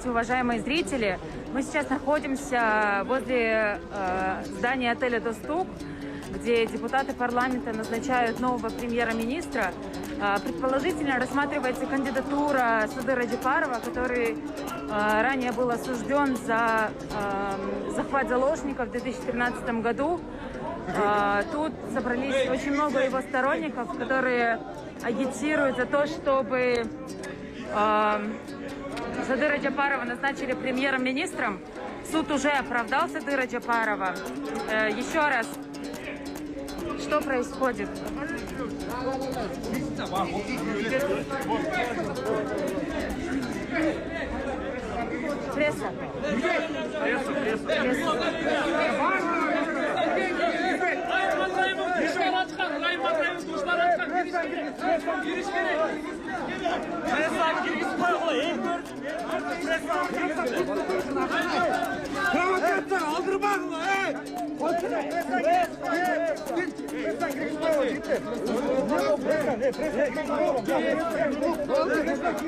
Здравствуйте, уважаемые зрители! Мы сейчас находимся возле здания отеля «Доступ», где депутаты парламента назначают нового премьера-министра. Предположительно рассматривается кандидатура Садыра Джапарова, который ранее был осужден за захват заложников в 2013 году. Тут собрались очень много его сторонников, которые агитируют за то, чтобы Садыра Джапарова назначили премьером-министром. Суд уже оправдал Садыра Джапарова. Еще раз, что происходит? Пресса.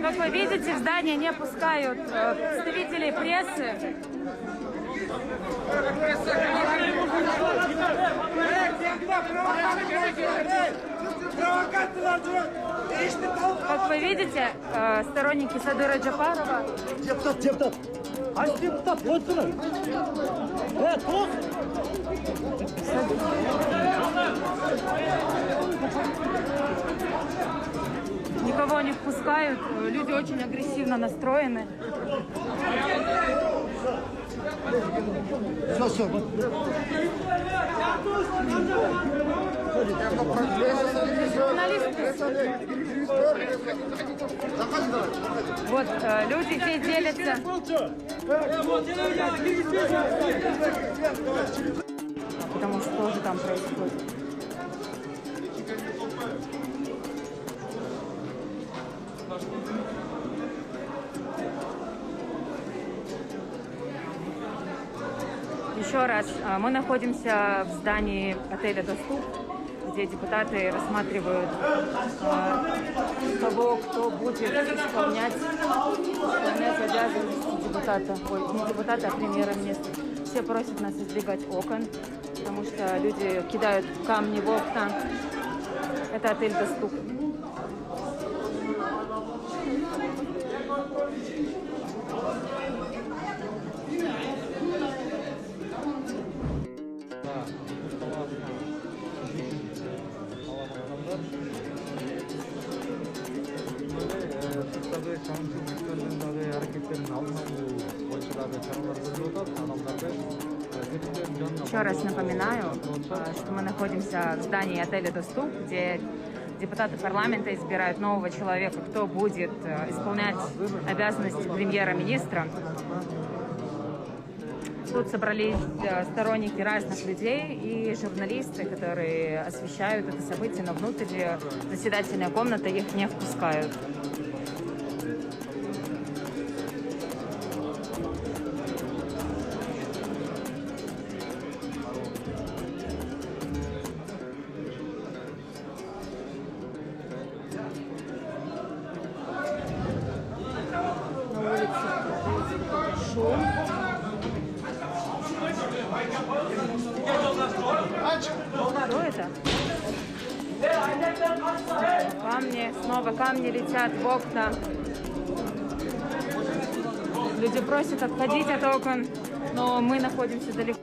Как вы видите, в здание не пускают представителей прессы. Как вы видите, сторонники Садыра Джапарова. Депутат. Депутат, Никого не впускают, люди очень агрессивно настроены. Вот люди здесь делятся. Потому что тоже там происходит. Еще раз, мы находимся в здании отеля «Доступ», где депутаты рассматривают того, кто будет исполнять обязанности депутата, не депутата, а премьера-министра. Все просят нас избегать окон, потому что люди кидают камни в окна. Это отель «Доступ». Еще раз напоминаю, что мы находимся в здании отеля «Доступ», где депутаты парламента избирают нового человека, кто будет исполнять обязанности премьера-министра. Тут собрались сторонники разных людей и журналисты, которые освещают это событие, но внутрь заседательной комнаты их не впускают. На улице шум. Что это? Камни, снова камни летят в окна. Люди просят отходить от окон, но мы находимся далеко.